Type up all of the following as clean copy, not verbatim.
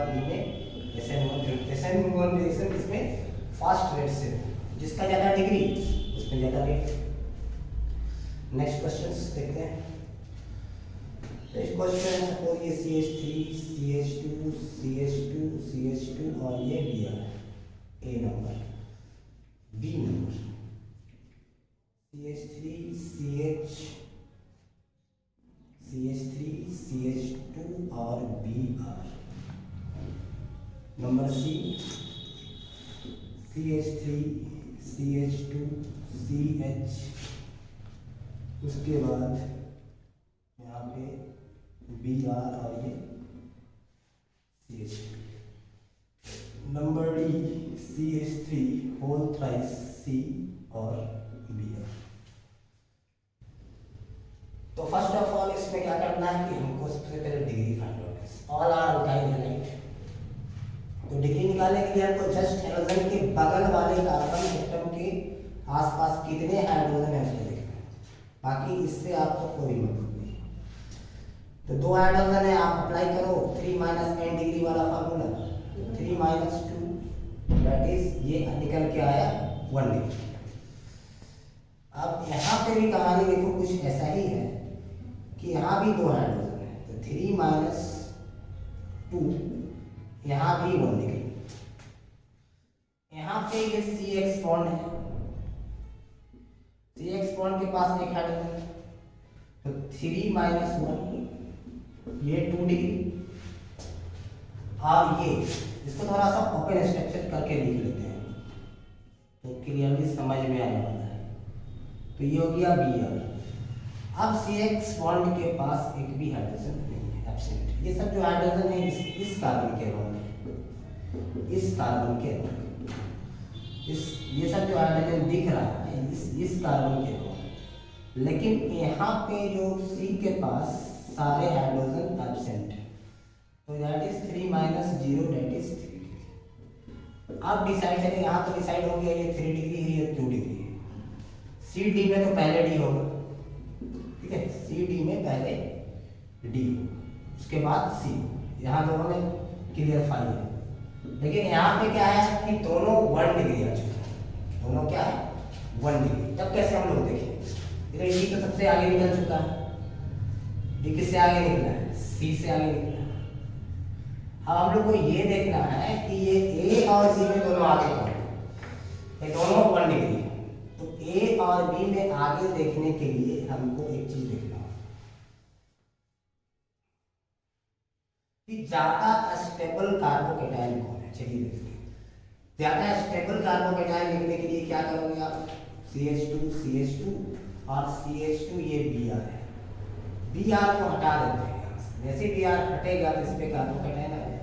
बाद बी में SN1 reaction इसमें फास्ट रेट से, जिसका ज़्यादा डिग्री उसमें ज़्यादा रेट। नेक्स्ट क्वेश्चन देखते हैं। नेक्स्ट क्वेश्चन, सपोज ये CH3 CH2 CH2 CH2 और ये Br, A number, B number, CH3 CH2 और Br, number C CH3 CH2 CH, उसके बाद यहाँ पे Br और ये CH2, number D CH3 whole thrice C और Br। तो फर्स्ट ऑफ ऑल इसमें क्या करना है कि हमको सबसे पहले डिग्री फाइंड आउट है। ऑल आर अल्काइल हैलाइड, तो डिग्री निकालने के लिए हमको जस्ट हैलोजन के बगल वाले कार्बन एटम के आसपास कितने हाइड्रोजन है उसको देखना है, बाकी इससे आपको कोई मतलब नहीं। तो 2 हाइड्रोजन है, आप अप्लाई करो 3 - n डिग्री वाला फार्मूला, 3 - 2 दैट इज ये निकल के आया 1 डिग्री। अब यहाँ पे भी कहानी देखो कुछ ऐसा ही है कि यहाँ भी 2 हाइड्रोजन है, तो 3 - 2 यहाँ भी 1 डिग्री। यहाँ पे ये CX बॉन्ड है, CX बॉन्ड के पास एक हाइड्रोजन है, तो 3 - 1 ये 2 डिग्री। और ये इसको थोड़ा सा ओपन स्ट्रक्चर करके लिख लेते हैं तो क्लियरली समझ में आने वाला है। तो ये हो गया Br। अब CX बॉन्ड के पास एक भी हाइड्रोजन नहीं है, एब्सेंट। ये सब जो हाइड्रोजन है इस कार्बन के रोल में, इस कार्बन के रोल, ये सब जो हाइड्रोजन दिख रहा है इस कार्बन के रोल में। लेकिन यहाँ पे जो C के पास सारे हाइड्रोजन एब्सेंट है, तो that is 3 - 0 that is 3 degree. अब डिसाइड करें, यहाँ तो डिसाइड हो गया ये 3 डिग्री है, ये 2 डिग्री है। सी डी में तो पहले डी होगा, ठीक है, सी डी में पहले डी, उसके बाद सी, यहाँ दोनों में क्लियर 5 है। लेकिन यहाँ पे क्या है कि दोनों 1 डिग्री आ चुके हैं, दोनों क्या है 1 डिग्री। तब कैसे हम लोग देखें, इधर डी तो सबसे आगे निकल चुका है, डी किससे आगे निकला है, सी से आगे निकला है। अब हम लोग को ये देखना है कि ये ए और बी में दोनों आगे कौन है, ये दोनों 1 डिग्री है। तो ए और बी में आगे देखने के लिए हमको एक चीज देखना है कि ज्यादा स्टेबल कार्बोकेटाइन कौन है। चलिए देखते हैं, ज्यादा स्टेबल कार्बोकेटाइन लिखने के लिए क्या करोगे आप, CH2 और CH2 ये Br है, Br को हटा देते हैं यहाँ से। जैसे Br हटेगा तो इस पे कार्बोकेटाइन आ जाएगा।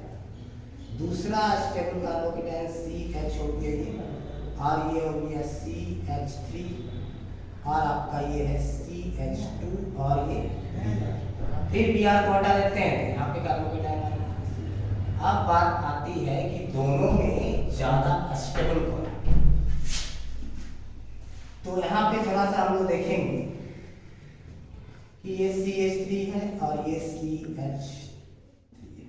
दूसरा स्टेबल कार्बोकेटाइन CH हो गया ये, और ये हो गया CH3, और आपका ये है CH2 और ये Br। फिर Br को हटा देते हैं, यहाँ पे कार्बोकेटाइन आ रहा है। अब बात आती है कि दोनों में ज्यादा स्टेबल कौन है। तो यहाँ पे थोड़ा सा हम लोग देखेंगे कि ये CH3 है और ये CH3 है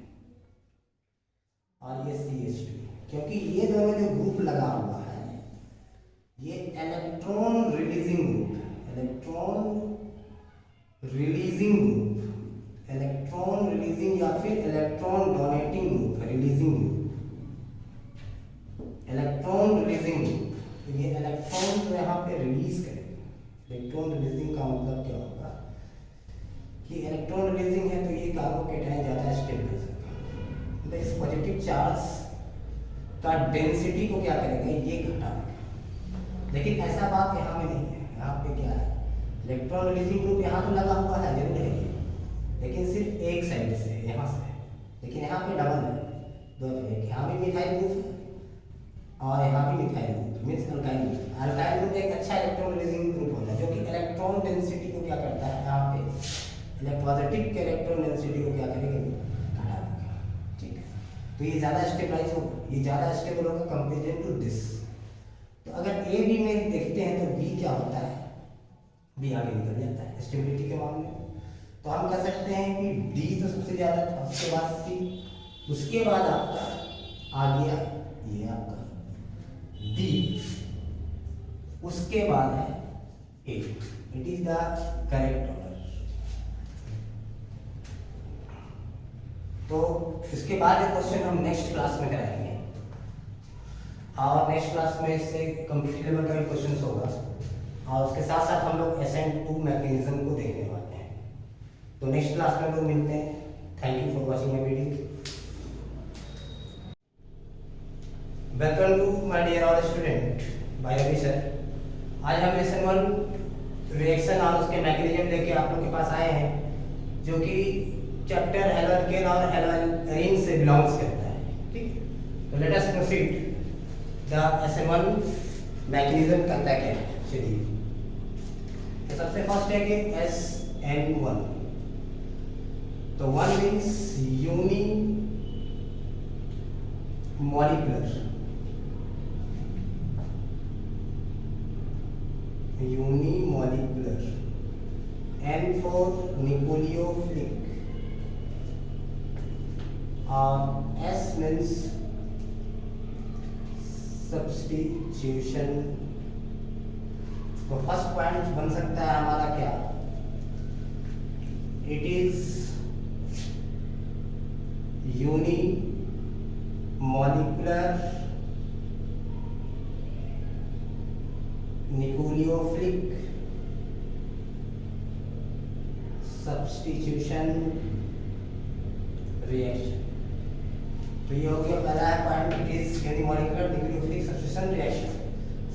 और ये CH2, क्योंकि ये दोनों जो ग्रुप लगा हुआ है ये इलेक्ट्रॉन रिलीजिंग ग्रुप है, इलेक्ट्रॉन रिलीजिंग या फिर इलेक्ट्रॉन डोनेटिंग ग्रुप है, releasing group, electron releasing group. तो ये इलेक्ट्रॉन को यहाँ पे रिलीज करेगा। इलेक्ट्रॉन रिलीजिंग का मतलब क्या होगा कि इलेक्ट्रॉन रिलीजिंग है तो ये कार्बोकेटाइन ज्यादा स्टेबल है, तो इस पॉजिटिव चार्ज का डेंसिटी को क्या करेगा, ये घटा देगा। लेकिन ऐसा बात यहाँ में नहीं है, यहाँ पे क्या है, इलेक्ट्रॉन रिलीजिंग ग्रुप यहाँ तो लगा हुआ है जरूर है, लेकिन सिर्फ एक साइड से, यहाँ से। लेकिन यहाँ पे डबल है, दो एक यहाँ भी मिथाइल ग्रुप है और यहाँ भी methyl group, means alkyl group. Alkyl group एक अच्छा इलेक्ट्रॉन रिलीजिंग ग्रुप होता है जो कि इलेक्ट्रॉन डेंसिटी को क्या करता है, यहाँ पे पॉजिटिव के इलेक्ट्रॉन डेंसिटी को क्या करेगा, घटा देगा। ठीक है, तो ये ज़्यादा स्टेबलाइज होगा, ये ज़्यादा स्टेबल होगा कंपेरिजन टू दिस। तो अगर ए बी में देखते हैं तो बी क्या होता है, बी आगे निकल जाता है स्टेबिलिटी के मामले में। तो हम कह सकते हैं कि डी तो सबसे ज़्यादा था, उसके बाद सी, उसके बाद आपका आ गया ये आपका बी, उसके बाद है A. It is the correct order. तो इसके बाद ये क्वेश्चन हम नेक्स्ट क्लास में कराएंगे, और नेक्स्ट क्लास में इससे कंप्यूटर लेवल का भी क्वेश्चन होगा, और उसके साथ साथ हम लोग SN2 मैकेनिज्म को देखने वाले हैं। तो नेक्स्ट क्लास में हम लोग मिलते हैं। Thank you for watching my video. Welcome to my dear all student, by Ravi sir. आज हम लेसन 1 रिएक्शन और उसके मैकेनिज्म लेके आप लोग के पास आए हैं, जो कि चैप्टर हैलोअल्केन और हैलोअरीन से बिलोंग्स करता है। ठीक है, तो let us proceed. The SN1 mechanism करता क्या है, चलिए। तो सबसे फर्स्ट है कि SN1, तो 1 means unimolecular, unimolecular. N for nucleophilic, और S means substitution। तो फर्स्ट पॉइंट बन सकता है हमारा क्या, it is unimolecular nucleophilic substitution reaction। तो ये हो गया पहला point, it is unimolecular nucleophilic substitution reaction.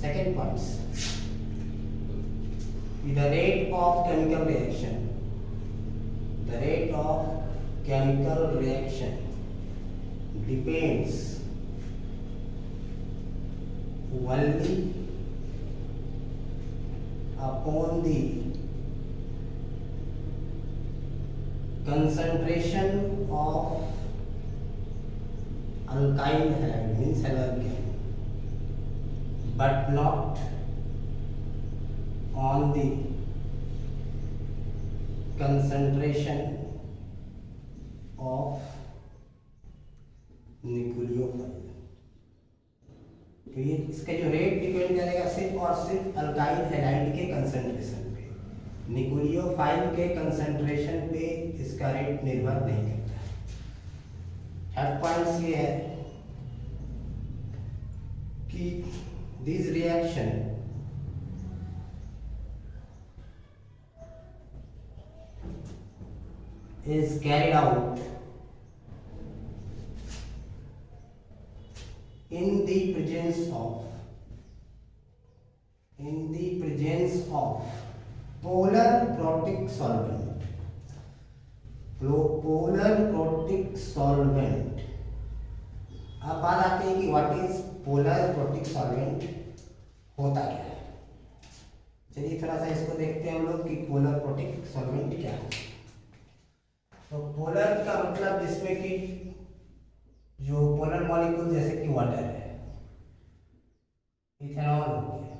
Second point, the rate of chemical reaction, the rate of chemical reaction depends only upon the concentration of alkyl halide, means halide, but not on the concentration of nucleophile. तो ये इसका जो rate depend करेगा सिर्फ और सिर्फ alkyl halide के concentration पे, न्यूक्लियोफाइल के कंसंट्रेशन पे इसका रेट निर्भर नहीं करता। थर्ड पॉइंट ये है कि this reaction is carried out in the presence of polar protic solvent। polar protic solvent। अब बात आती है कि what is polar protic solvent, होता क्या है। चलिए थोड़ा सा इसको देखते हैं हम लोग कि पोलर प्रोटिक सॉल्वेंट क्या है। तो पोलर का मतलब जिसमें कि जो पोलर मॉलिक्यूल जैसे कि वाटर है, इथेनॉल हो गया,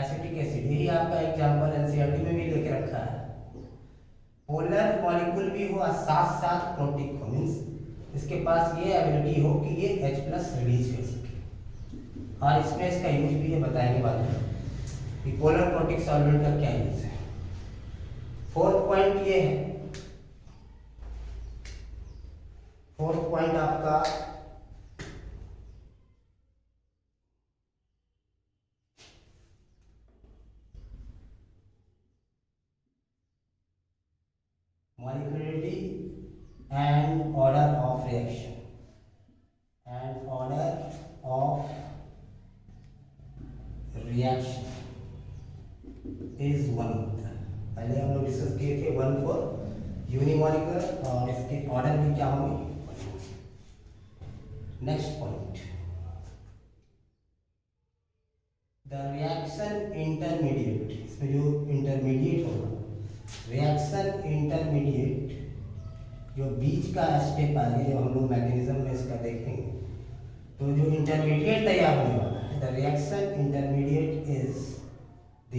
एसिटिक एसिड, यही आपका एग्जांपल एनसीईआरटी में भी लेके रखा है। पोलर मॉलिक्यूल भी हो और साथ साथ प्रोटिक हो, मीन्स इसके पास ये एबिलिटी हो कि ये H+ रिलीज कर सके। और इसमें इसका यूज भी ये बताएंगे बाद में कि पोलर प्रोटिक सॉल्वेंट का क्या यूज है। फोर्थ पॉइंट ये है, फोर्थ पॉइंट आपका molecularity and order of reaction, and order of reaction is 1 होता है। पहले हम लोग डिस्कस किए थे 1 फॉर यूनिमॉलिक्यूलर, और इसके ऑर्डर भी क्या होंगे। Next point, the reaction intermediate. इसमें जो इंटरमीडिएट होगा, रिएक्शन इंटरमीडिएट, जो बीच का स्टेप आगे जो हम लोग मैकेनिज्म में इसका देखेंगे, तो जो इंटरमीडिएट तैयार होने वाला है, the reaction intermediate is the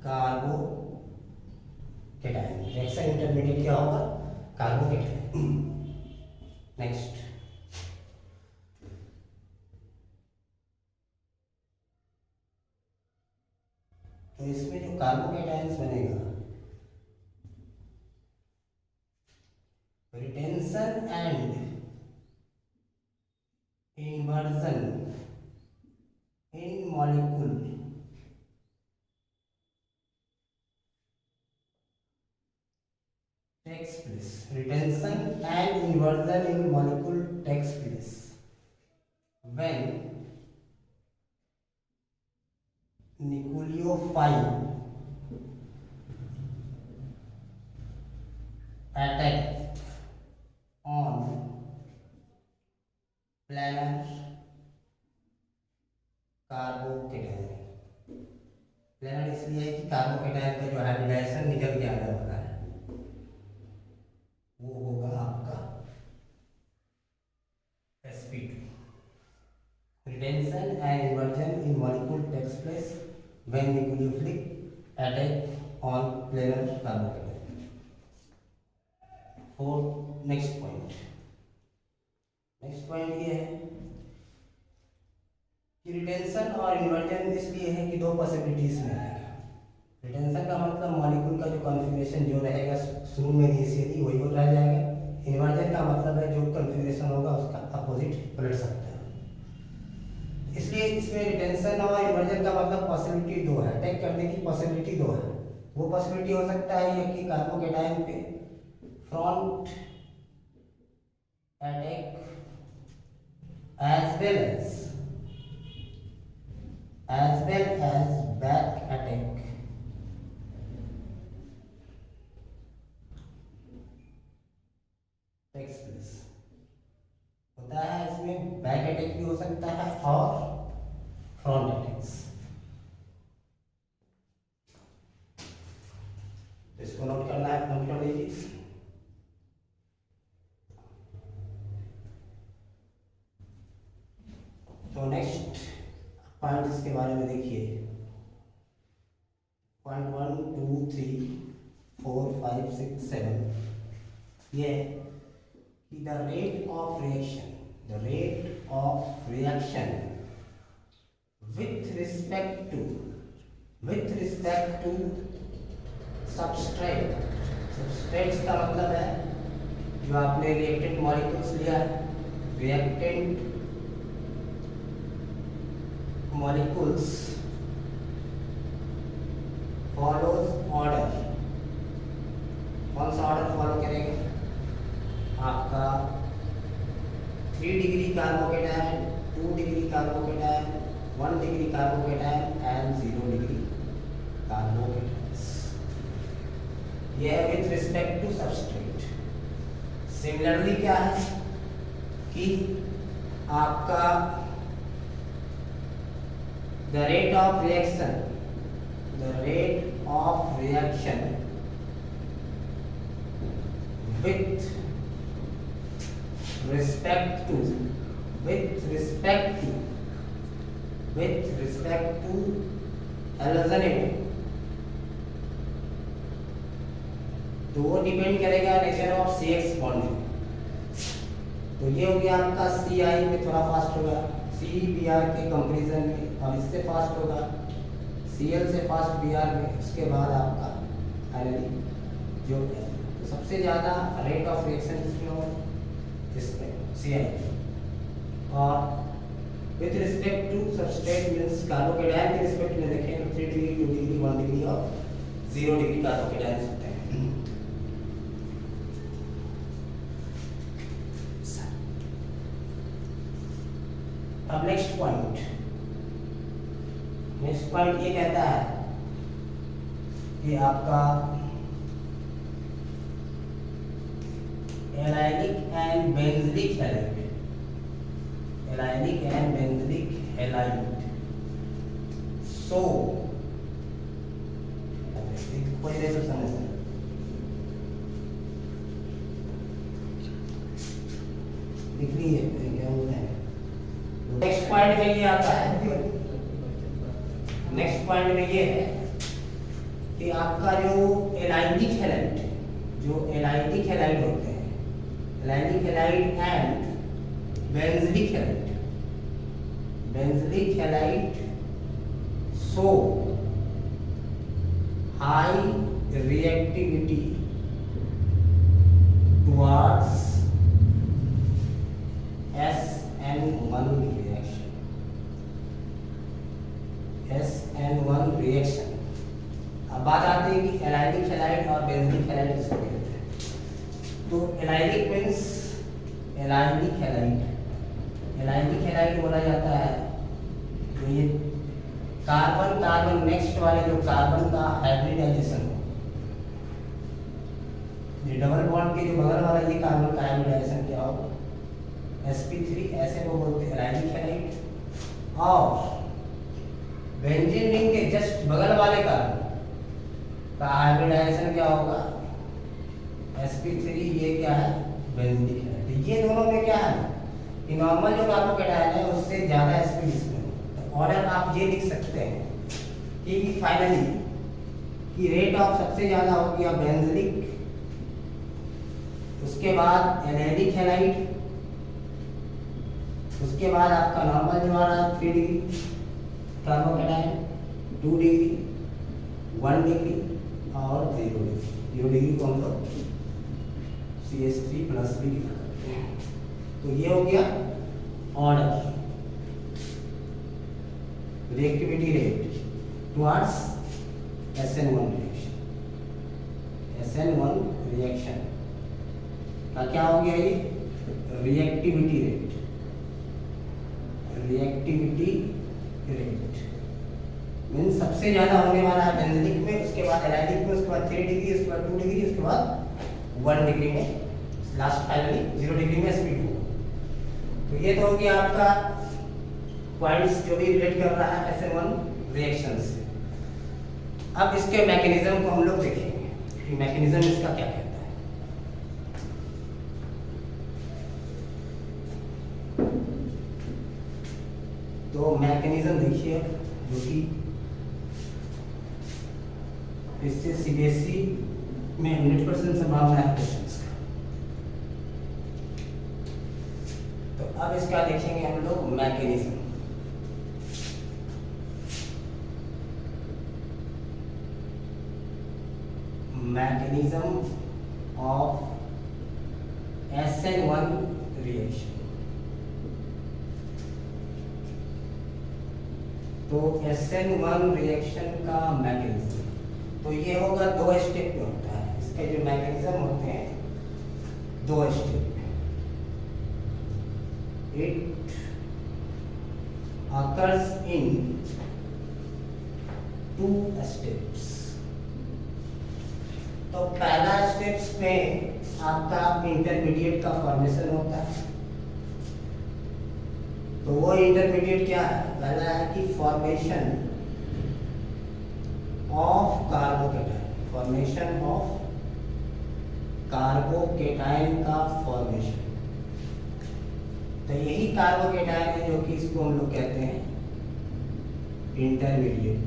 carbocation. Carbocation. Reaction intermediate क्या होगा? कार्बोकेटायन। नेक्स्ट, तो इसमें जो कार्बोकेटायंस बनेगा, retention and inversion in molecule takes place. Retention and inversion in molecule takes place when nucleophile attack on planar carbocation. Planar इसलिए है कि carbocation का जो हाइब्रिडाइजेशन निकल के आने वाला है वो होगा आपका sp2। Retention and inversion in molecule takes place when nucleophilic attack on planar carbocation. Four next point ये है कि रिटेंशन और इन्वर्जन इसलिए है कि दो पॉसिबिलिटीज में आएगा। रिटेंशन का मतलब मॉलिक्यूल का जो कॉन्फ़िगरेशन जो रहेगा शुरू में इनिशियली वही हो रह जाएगा। इन्वर्जन का मतलब है जो कॉन्फ़िगरेशन होगा उसका अपोजिट पलट सकता है। इसलिए इसमें रिटेंशन और इन्वर्जन का मतलब पॉसिबिलिटी दो है, अटैक करने की पॉसिबिलिटी दो है। वो पॉसिबिलिटी हो सकता है ये कि कार्बोकेटायन पे front attack as well as back attack takes place होता है। इसमें बैक अटैक भी हो सकता है और फ्रंट अटैक्स। इसको नोट करना है, नोट कर लीजिए। तो नेक्स्ट पॉइंट इसके बारे में देखिए, पॉइंट 1 2 3 4 5 6 7 ये कि the rate of reaction with respect to substrates का मतलब है जो आपने रिएक्टेंट मॉलिक्यूल्स लिया, रिएक्टेंट molecules follows order। कौन सा ऑर्डर फॉलो करेगा? आपका 3 degree carbocation, 2 degree carbocation, 1 degree carbocation and 0 degree carbocation. यह है with respect to substrate. Similarly क्या है कि आपका the rate of reaction with respect to halogenated, तो वो डिपेंड करेगा नेचर ऑफ CX बॉन्ड। तो ये हो गया आपका CI में थोड़ा फास्ट होगा, CBr के कंपैरिजन में, और इससे फास्ट होगा Cl से फास्ट Br में। उसके बाद आपका फाइनली जो तो सबसे ज़्यादा रेट ऑफ रिएक्शन किसमें होगा? इसमें CI। और with respect to substrate means carbocation के रिस्पेक्ट में देखें तो 3 डिग्री 2 डिग्री 1 डिग्री और 0 डिग्री कार्बोकेटायन होते हैं। अब नेक्स्ट पॉइंट ये कहता है कि आपका एलाइनिक एंड बेंजीलिक हैलाइड सो पहले तो समझते हैं लिख लीजिए क्या बोलते हैं। नेक्स्ट पॉइंट में ये आता है, नेक्स्ट पॉइंट में ये है कि आपका जो एलाइनिक हैलाइड जो एलाइलिक हैलाइड होते हैं, allylic halide and benzylic halide, benzylic halide show high reactivity towards SN1 reaction, SN1 reaction. अब बात आती है कि एलाइलिक हैलाइड और बेंजलिक हैलाइड किसको कहते हैं। तो allylic means allylic halide, allylic halide बोला जाता है तो ये कार्बन कार्बन नेक्स्ट वाले जो कार्बन का हाइब्रिडाइजेशन हो, ये डबल बॉन्ड के जो बगल वाला ये कार्बन का हाइब्रिडाइजेशन क्या हो, sp3, ऐसे को बोलते हैं एलाइलिक हैलाइड। और बेंजीन रिंग के जस्ट बगल वाले कार्बन का हाइब्रिडाइजेशन क्या होगा, sp3, ये क्या है, बेंजीनिक हैलाइड। तो ये दोनों में क्या है कि नॉर्मल जो कार्बोकेटायन है उससे ज्यादा sp इसमें। तो ऑर्डर आप ये लिख सकते हैं कि फाइनली कि रेट ऑफ सबसे ज्यादा हो गया बेंजीनिक, उसके बाद एलाइलिक हैलाइड, उसके बाद आपका नॉर्मल जो आ रहा है 3 डिग्री कार्बोकेटायन, 2 डिग्री, 1 डिग्री और 0 डिग्री। 0 डिग्री को हम लोग CH3+ भी लिखा करते हैं। तो ये हो गया order, reactivity rate towards SN1 reaction. SN1 reaction का क्या हो गया ये, reactivity rate, reactivity rate means सबसे ज्यादा होने वाला है बेंजीनिक में, उसके बाद एलाइलिक में, उसके बाद 3 डिग्री, उसके बाद 2 डिग्री, उसके बाद 1 डिग्री में, लास्ट फाइनली 0 डिग्री में sp2। तो ये तो हो गया आपका पॉइंट्स जो भी रिलेट कर रहा है SN1 रिएक्शन से। अब इसके मैकेनिज्म को हम लोग देखेंगे कि मैकेनिज्म इसका क्या कहता है। तो मैकेनिज्म देखिए जो कि इससे सीबीएसई में 100% संभावना है क्वेश्चंस का। तो अब इसका देखेंगे हम लोग mechanism. Mechanism of SN1 reaction. तो SN1 रिएक्शन का मैकेनिज्म तो ये होगा 2 स्टेप में होता है। इसके जो मैकेनिज्म होते हैं 2 स्टेप में। It occurs in 2 steps। तो पहला स्टेप्स में आपका इंटरमीडिएट का फॉर्मेशन होता है। तो वो इंटरमीडिएट क्या है, पहला है कि formation of carbocation, formation of carbocation का फॉर्मेशन। तो यही कार्बोकेटाइन है जो कि इसको हम लोग कहते हैं इंटरमीडिएट,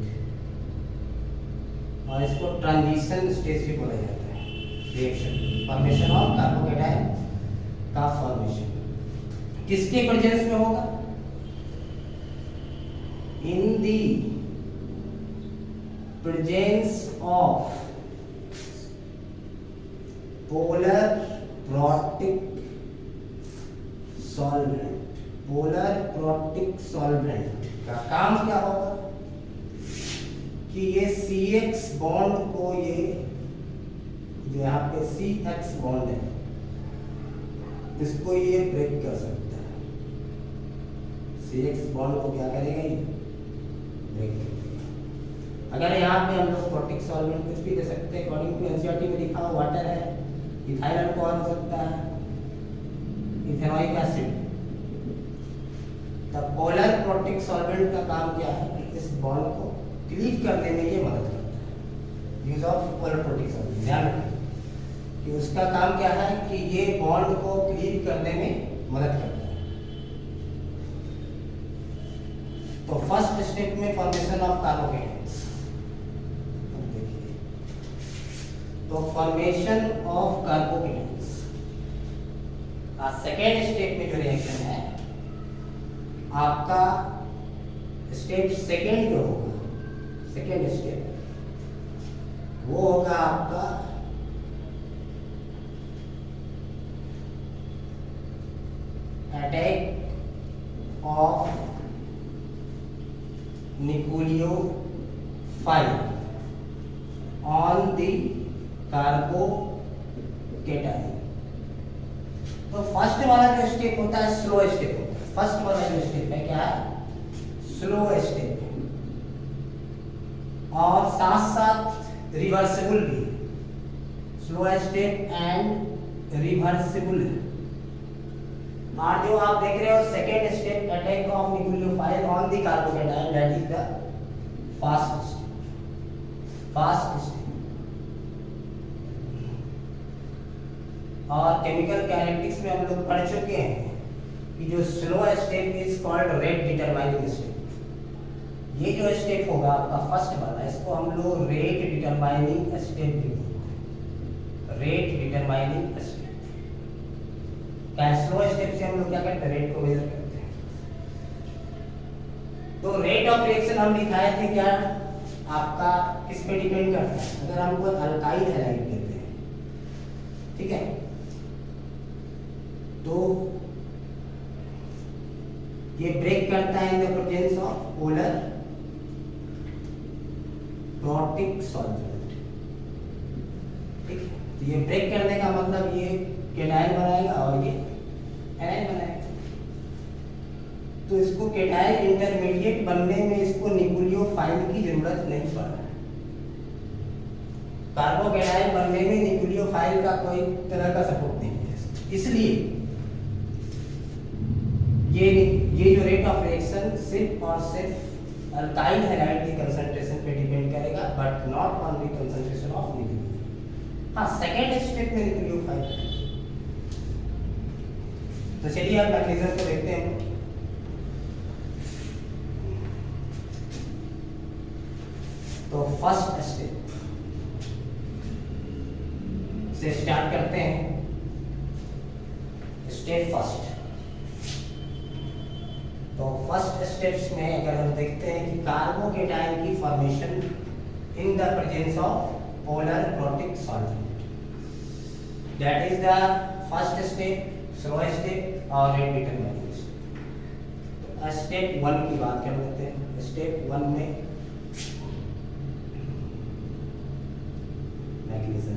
और इसको ट्रांजिशन स्टेज भी बोला जाता है। रिएक्शन फॉर्मेशन ऑफ कार्बोकेटाइन का फॉर्मेशन किसके प्रेजेंस में होगा, in the presence of polar protic solvent. Polar protic solvent का काम क्या होगा कि ये CX बॉन्ड को, ये जो यहाँ पे CX बॉन्ड है इसको ये ब्रेक कर सकता है। CX बॉन्ड को क्या करेगा, ये ब्रेक कर देगा। अगर यहाँ पे हम लोग प्रोटिक सॉल्वेंट कुछ भी दे सकते हैं, अकॉर्डिंग टू एनसीईआरटी में लिखा हुआ वाटर है, इथाइल अल्कोहल हो सकता है, इथेनॉइक एसिड। तब पोलर प्रोटिक सॉल्वेंट का काम क्या है कि इस बॉन्ड को क्लीव करने में ये मदद करता है। Use of polar protic solvent, ध्यान रखें कि उसका काम क्या है कि ये बॉन्ड को क्लीव करने में मदद करता है। तो फर्स्ट स्टेप में फॉर्मेशन ऑफ कार्बोकेटाइन्स। तो फॉर्मेशन ऑफ कार्बोकेटाइन्स सेकेंड स्टेप में जो रिएक्शन है आपका, स्टेप सेकेंड जो होगा, सेकेंड स्टेप वो होगा आपका attack of nucleophile on the carbocation. तो फर्स्ट वाला जो स्टेप होता है स्लो स्टेप होता है। फर्स्ट वाला जो स्टेप है क्या है, स्लो स्टेप, और साथ साथ रिवर्सिबल भी, स्लो स्टेप एंड रिवर्सिबल। और जो आप देख रहे हो second step attack of nucleophile on the carbocation, that is the fast step, fast step. और केमिकल काइनेटिक्स में हम लोग पढ़ चुके हैं कि जो slow step is called rate determining step. ये जो स्टेप होगा आपका फर्स्ट वाला, इसको हम लोग रेट डिटरमाइनिंग स्टेप भी बोलते हैं, rate determining step. Slow step से हम लोग क्या करते हैं, रेट को मेजर करते हैं। तो रेट ऑफ रिएक्शन हम दिखाए थे क्या, आपका किस पे डिपेंड करता है, अगर हम कोई अल्काइल हैलाइड लेते हैं, ठीक है, तो ये ब्रेक करता है in the presence of polar protic solvent, ठीक है। तो ये ब्रेक करने का मतलब ये केटाइन बनाएगा और ये एनाइन बनाएगा। तो इसको केटाइन इंटरमीडिएट बनने में इसको न्यूक्लियोफाइल की जरूरत नहीं पड़ रहा है। कार्बोकेटाइन बनने में न्यूक्लियोफाइल का कोई तरह का सपोर्ट नहीं है, इसलिए ये जो रेट ऑफ रिएक्शन सिर्फ और सिर्फ अल्काइल हैलाइड की कंसंट्रेशन पे डिपेंड करेगा, but not on the concentration of nucleophile. हाँ, सेकेंड स्टेप में न्यूक्लियोफाइल। तो चलिए आप मैकेनिज्म को देखते हैं। तो फर्स्ट स्टेप से स्टार्ट करते हैं। स्टेप फर्स्ट, तो फर्स्ट स्टेप्स में अगर हम देखते हैं कि कार्बोकेटाइन की formation in the presence of polar protic solvent, that is the first step, slow step और रेट डिटरमाइनिंग स्टेप। तो स्टेप 1 की बात कर लेते हैं। स्टेप 1 में मैकेनिज्म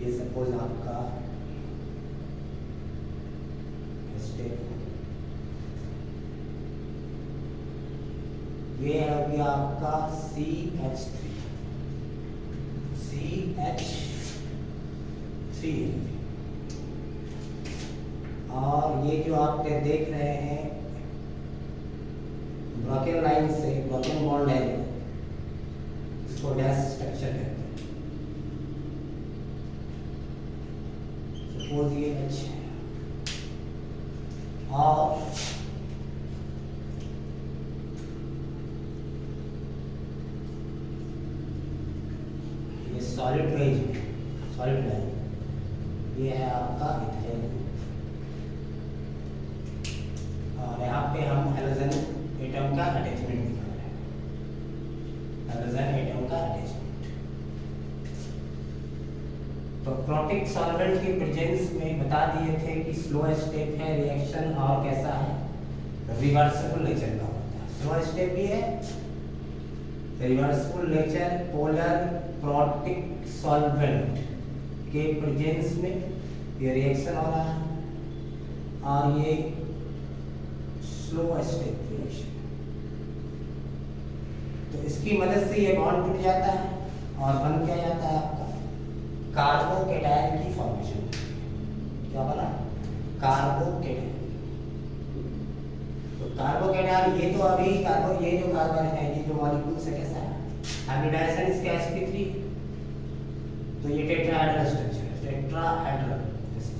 ये सपोज आपका स्टेप, ये है गया आपका CH3 और ये जो आप देख रहे हैं ब्रोकन लाइन से, ब्रोकन बॉन्ड है, इसको डैश स्ट्रक्चर कहते हैं। सपोज ये H है और ये सॉलिड फेज, सॉलिड लाइन, ये है आपका इथेन। और यहाँ पे हम हैलोजन एटम का अटैचमेंट दिखा रहे हैं, हैलोजन एटम का अटैचमेंट। तो प्रोटिक सॉल्वेंट की प्रेजेंस में बता दिए थे कि स्लो स्टेप है रिएक्शन और कैसा है, रिवर्सिबल नेचर का होता है। स्लो स्टेप भी है, reversible nature, polar protic solvent के प्रेजेंस में ये रिएक्शन हो रहा है, और ये स्लो स्टेप रिएक्शन। तो इसकी मदद से ये बॉन्ड टूट जाता है और बन क्या जाता है आपका कार्बोकेटाइन की फॉर्मेशन। क्या बना, कार्बोकेटाइन। तो कार्बोकेटाइन ये तो अभी ये जो कार्बन है, ये जो मॉलिक्यूल से कैसा है, हाइब्रिडाइजेशन इसके sp3, तो ये टेट्राहेड्रल स्ट्रक्चर है, टेट्राहेड्रल।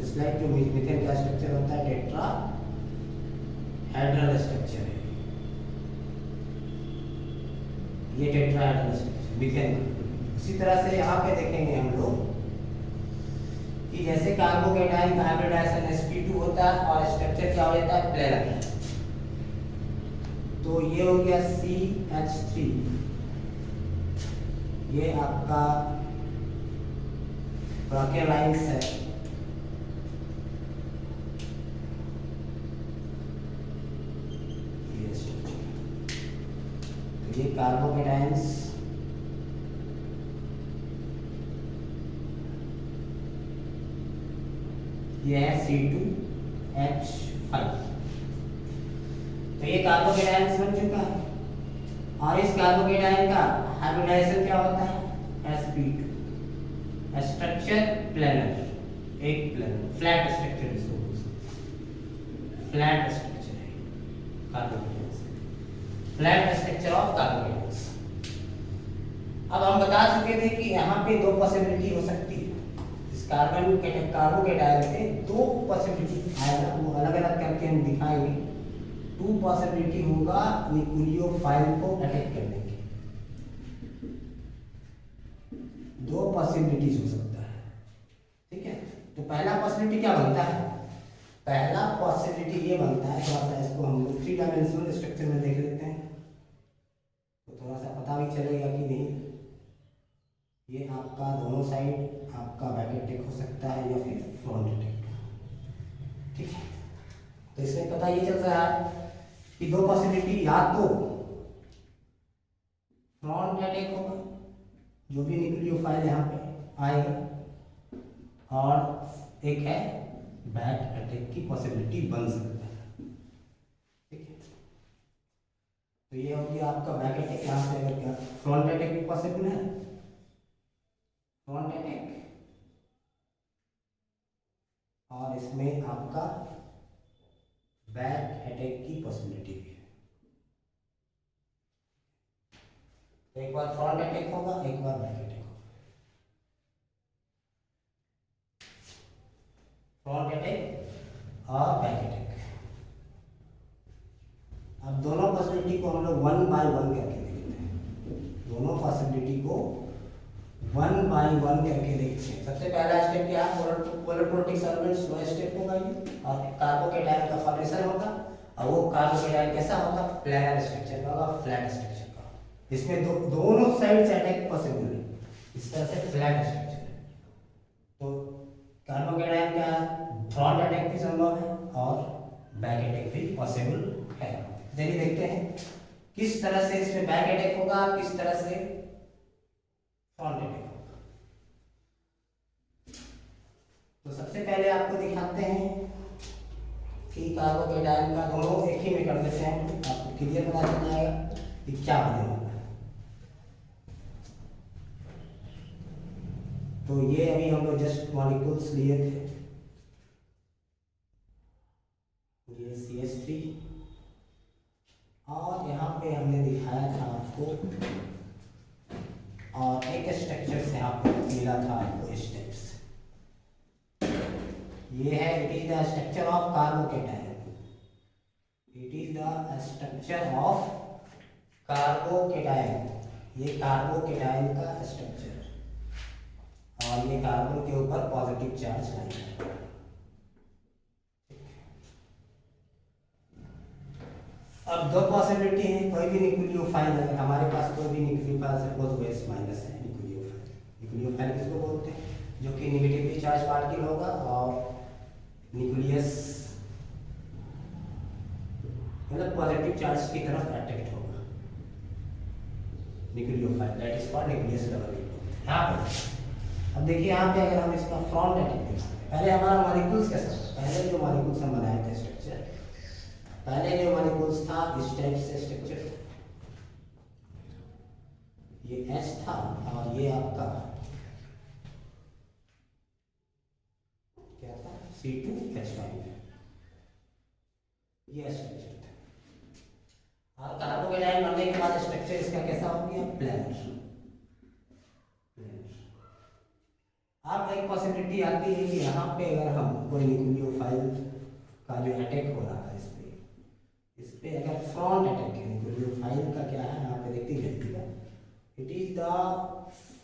जस्ट लाइक जो मीथेन का स्ट्रक्चर होता है, टेट्राहेड्रल स्ट्रक्चर है ये टेट्राहेड्रल स्ट्रक्चर मीथेन का। इसी तरह से यहाँ पे देखेंगे हम लोग कि जैसे कार्बोकेटाइन का हाइब्रिडाइजेशन sp2 होता है और स्ट्रक्चर क्या हो जाता है प्लेनर। तो ये हो गया CH3, ये आपका ब्रांकियोलाइंस है, तो ये कार्बोकेटाइंस ये है C2H5। तो ये कार्बोकेटाइंस बन चुका है और इस कार्बोकेटाइन का हाइब्रिडाइजेशन क्या होता है sp2, स्ट्रक्चर प्लेनर, एक प्लेनर फ्लैट स्ट्रक्चर, इसको फ्लैट स्ट्रक्चर है carbocations, flat structure of carbocations. अब हम बता चुके थे कि यहाँ पे दो पॉसिबिलिटी हो सकती है, इस कार्बोकेटाइन से दो पॉसिबिलिटी आएगा, वो अलग अलग करके हम दिखाएंगे। टू पॉसिबिलिटी होगा न्यूक्लियोफाइल को अटैक करने की, दो पॉसिबिलिटीज हो सकता है, ठीक है। तो पहला पॉसिबिलिटी क्या बनता है, पहला पॉसिबिलिटी ये बनता है, थोड़ा सा इसको हम लोग 3 डायमेंशनल स्ट्रक्चर में देख लेते हैं तो थोड़ा सा पता भी चलेगा कि नहीं। ये आपका दोनों साइड आपका बैक अटैक हो सकता है या फिर फ्रंट अटैक, ठीक है। तो इसमें पता ये चल रहा है कि दो पॉसिबिलिटी, या तो फ्रंट अटैक होगा जो भी न्यूक्लियोफाइल यहाँ पे आएगा, और एक है बैक अटैक की पॉसिबिलिटी बन सकता है, ठीक है। तो ये होगी आपका बैक अटैक, यहाँ से अगर क्या फ्रंट अटैक भी पॉसिबल है, फ्रंट अटैक, और इसमें आपका बैक अटैक की पॉसिबिलिटी भी है। तो एक बार फ्रंट अटैक होगा, एक बार बैक अटैक होगा, फ्रंट अटैक और बैक अटैक। अब दोनों पॉसिबिलिटी को हम लोग 1 बाय 1 करके देखते हैं, दोनों पॉसिबिलिटी को 1 बाय 1 करके देखते हैं। सबसे पहला स्टेप क्या है, polar protic solvent slow step होगा ये, और कार्बोकेटाइन का फॉर्मेशन होगा, और वो कार्बोकेटाइन कैसा होगा, प्लेनर स्ट्रक्चर का होगा, फ्लैट स्ट्रक्चर का। इसमें दोनों साइड से अटैक पॉसिबल है, इस तरह से फ्लैट स्ट्रक्चर है। तो कार्बोकेटाइन का फ्रंट अटैक भी संभव है और बैक अटैक भी पॉसिबल है। चलिए देखते हैं किस तरह से इसमें बैक अटैक होगा, किस तरह से फ्रंट अटैक होगा। तो सबसे पहले आपको दिखाते हैं कि कार्बोकेटाइन का दोनों एक ही में कर देते हैं, आपको क्लियर पता चल जाएगा कि क्या होने वाला है। तो ये अभी हम लोग जस्ट मॉलिक्यूल्स लिए थे, ये CH3, और यहाँ पे हमने दिखाया था आपको, और एक स्ट्रक्चर से यहाँ पे मिला था आपको स्टेप्स, ये है it is the structure of carbocation, it is the structure of carbocation, ये कार्बोकेटाइन का स्ट्रक्चर, और ये कार्बन के ऊपर पॉजिटिव चार्ज लाएगा। अब दो पॉसिबिलिटी है, कोई भी न्यूक्लियोफाइल, अगर हमारे पास कोई भी न्यूक्लियोफाइल सपोज OH माइनस है, न्यूक्लियोफाइल किसको बोलते हैं, जो कि नेगेटिवली चार्ज पार्टिकल होगा और न्यूक्लियस मतलब पॉजिटिव चार्ज की तरफ अट्रैक्ट होगा, nucleophile, that is called nucleus level. यहाँ पर अब देखिए, यहाँ पे अगर हम इसका फ्रंट अटैक देखते हैं, पहले हमारा मॉलिक्यूल्स कैसा, पहले जो मॉलिक्यूल्स हम बनाए थे स्ट्रक्चर, पहले जो मॉलिक्यूल्स था इस टाइप से स्ट्रक्चर, ये H था और ये आपका क्या था C2H5, ये स्ट्रक्चर था। और कार्बोकेटाइन बनने के बाद स्ट्रक्चर इसका कैसा हो गया, प्लेनर। अब एक पॉसिबिलिटी आती है कि यहाँ पे अगर हम कोई न्यूक्लियोफाइल का जो अटैक हो रहा है इस पे अगर फ्रंट अटैक है, न्यूक्लियोफाइल का क्या है यहाँ पे देखते हैं, it is the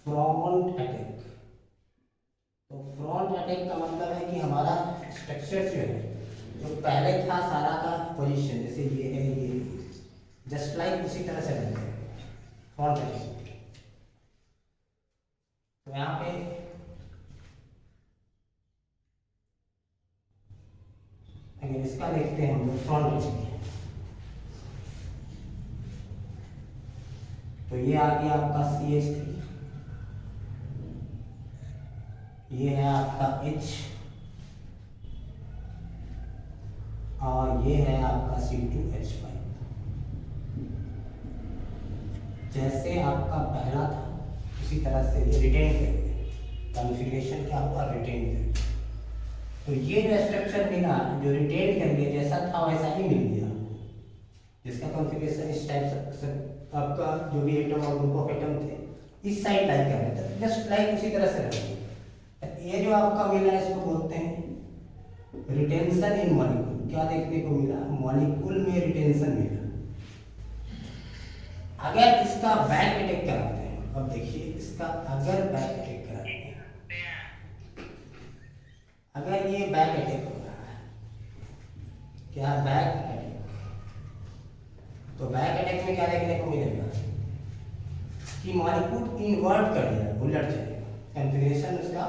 front attack. तो फ्रंट अटैक का मतलब है कि हमारा स्ट्रक्चर जो है, जो पहले था सारा का पोजीशन, जैसे ये है, ये जस्ट लाइक उसी तरह से रहता है फ्रंट अटैक। तो यहाँ पे अगर इसका देखते हैं हम लोग फ्रंट अटैक, तो ये आ गया आपका CH3, ये है आपका H, और ये है आपका C2H5। जैसे आपका पहला था उसी तरह से ये रिटेन करेंगे, कॉन्फ़िगरेशन क्या हुआ, रिटेन करेंगे। तो ये जो स्ट्रक्चर मिला, जो रिटेन करेंगे जैसा था वैसा ही मिल गया, जिसका कॉन्फ़िगरेशन इस टाइप से आपका जो भी एटम और ग्रुप ऑफ एटम थे इस साइड लाइक कर रहे थे, जस्ट लाइक उसी तरह से रहेंगे। ये जो आपका मिला है इसको बोलते हैं रिटेंशन इन मॉलिक्यूल। क्या देखने को मिला, मॉलिक्यूल में रिटेंशन मिला। अगर इसका बैक अटैक कराते हैं, अब देखिए इसका अगर बैक अटैक कराते हैं, अगर ये बैक अटैक हो रहा है, क्या बैक अटैक, तो बैक अटैक में क्या देखने को मिलेगा कि मॉलिक्यूल इन्वर्ट कर दिया, उलट जाएगा, कॉन्फ़िगरेशन उसका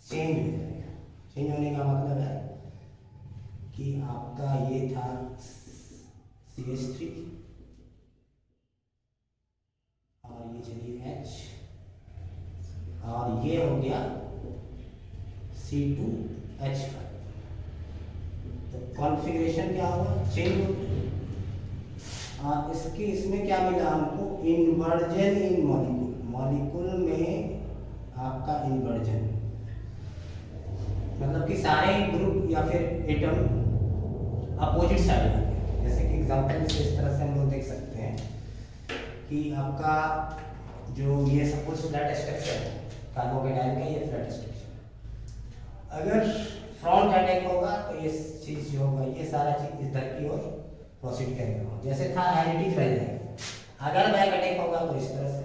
चेंज हो जाएगा। चेंज होने का मतलब है कि आपका ये था CH3 और ये चलिए H, और ये हो गया C2H5। तो कॉन्फ़िगरेशन क्या होगा, चेंज हो गया। और इसके इसमें क्या मिला हमको, इन्वर्जन इन मॉलिक्यूल, मॉलिक्यूल में आपका इन्वर्जन, मतलब कि सारे ग्रुप या फिर एटम अपोजिट साइड आ गए। जैसे कि एग्जांपल से इस तरह से हम लोग देख सकते हैं कि आपका जो ये सपोज फ्लैट स्ट्रक्चर है कार्बोकेटाइन का, ये फ्लैट स्ट्रक्चर, अगर फ्रंट अटैक होगा तो ये चीज़ जो होगा, ये सारा चीज़ इधर की ओर प्रोसीड करेगा, जैसे था एडिटिव रह जाएगा। अगर बैक अटैक होगा तो इस तरह से।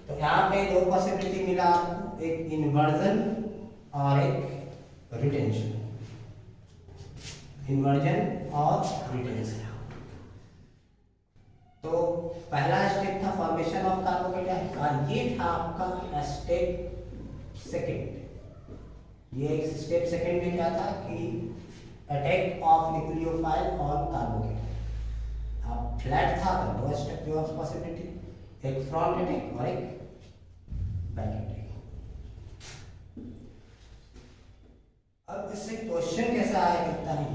तो यहाँ पे दो पॉसिबिलिटी मिला आपको, एक इन्वर्जन और एक रिटेंशन, इन्वर्जन और रिटेंशन। तो पहला स्टेप था फॉर्मेशन ऑफ कार्बोकेटाइन, और ये था आपका स्टेप सेकंड। ये स्टेप सेकंड में क्या था कि attack of nucleophile on carbocation. अब फ्लैट था तो दो स्टेप जो पॉसिबिलिटी, एक फ्रंट अटैक और एक बैक अटैक। अब इससे क्वेश्चन कैसा आया कितना ही,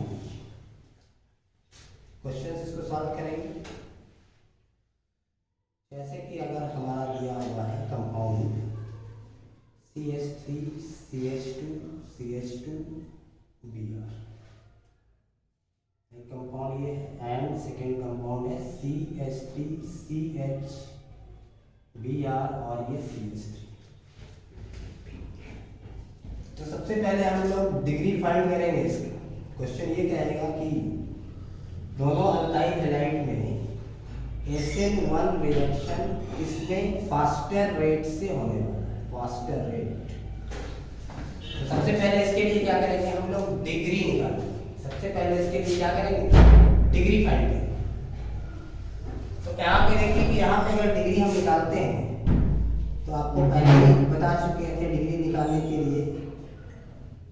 क्वेश्चन इसको सॉल्व करेंगे। जैसे कि अगर हमारा दिया हुआ है compound CH3 CH2 CH2 Br, एक कंपाउंड ये है, एंड सेकेंड कंपाउंड है CH3 CH Br और ये CH3। तो सबसे पहले हम लोग डिग्री फाइंड करेंगे इसका। क्वेश्चन ये कहेगा कि दोनों अल्काइल हैलाइड में SN1 रिएक्शन इसमें फास्टर रेट से होने वाला है, फास्टर रेट। तो सबसे पहले इसके लिए क्या करेंगे हम लोग, डिग्री निकालेंगे। सबसे पहले इसके लिए क्या करेंगे, डिग्री फाइंड करेंगे। तो यहाँ पे देखिए कि यहाँ पे अगर डिग्री हम निकालते हैं तो आपको पहले ही बता चुके थे डिग्री निकालने के लिए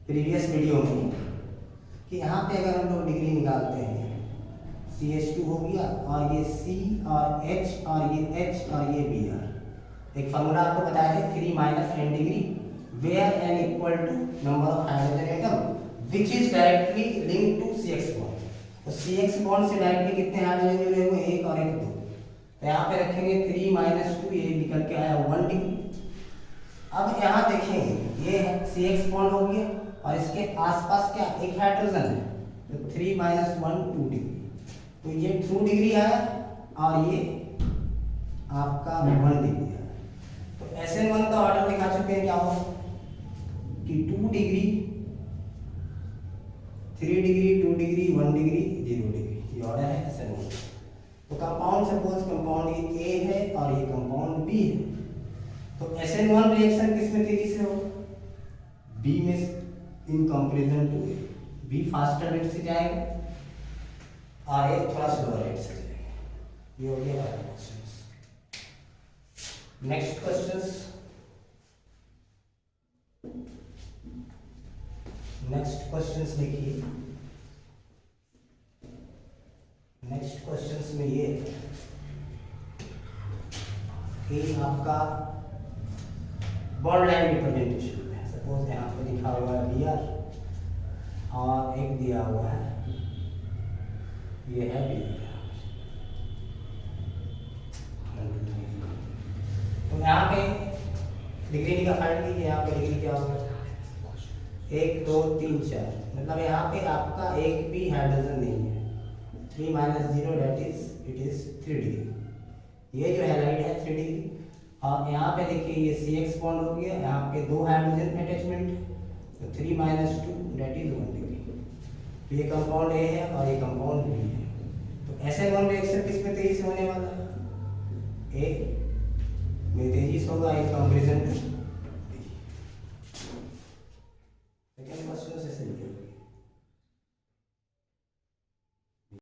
प्रीवियस वीडियो में कि यहाँ पे अगर हम लोग डिग्री निकालते हैं, CH2 हो गया और ये C और H और ये H और ये Br। एक फॉर्मूला आपको बताया है 3 - n degree, where n equal to number of hydrogen atom which is directly linked to CX bond. तो CX बॉन्ड से डायरेक्टली कितने हाइड्रोजन जुड़े हुए, 1 और 1 2। तो यहाँ पे रखेंगे 3 - 2, ये निकल के आया 1 डिग्री। अब यहाँ देखेंगे ये CX बॉन्ड हो गया और इसके आसपास क्या एक हाइड्रोजन है, तो 3 - 1 2 डिग्री। तो ये 2 डिग्री आया और ये आपका 1 डिग्री आया। तो SN1 का ऑर्डर दिखा चुके हैं, क्या हो कि 2 degree 3 degree 2 degree 1 degree 0 degree, ये ऑर्डर है SN1। तो कंपाउंड सपोज कंपाउंड ये A है और ये कंपाउंड B है। तो SN1 रिएक्शन किस में तेजी से होगा? बी में in comparison to A. B faster rate से जाएगा और ए थोड़ा स्लोअर रेट से जाएगा। ये हो गया हमारा क्वेश्चन। नेक्स्ट क्वेश्चंस, देखिए नेक्स्ट क्वेश्चंस में ये कि आपका बॉन्ड लाइन रिप्रेजेंटेशन है। सपोज यहाँ पे लिखा हुआ है BR और एक दिया हुआ है, ये है BR। तो यहाँ पे डिग्री का फाइंड कीजिए। यहाँ पे डिग्री क्या होगा? 1 2 3 4, मतलब यहाँ पे आपका एक भी हाइड्रोजन नहीं है। 3 - 0 that is it is 3 degree. ये जो हैलाइड है 3 डिग्री। और यहाँ पे देखिए ये CX बॉन्ड हो गया, यहाँ पे 2 हाइड्रोजन अटैचमेंट, तो 3 - 2 दैट इज 1 डिग्री। ये कंपाउंड A है और ये कंपाउंड B है। तो SN1 रिएक्शन किस में तेजी से होने वाला है? A में तेजी से होगा इन कंपेरिजन टू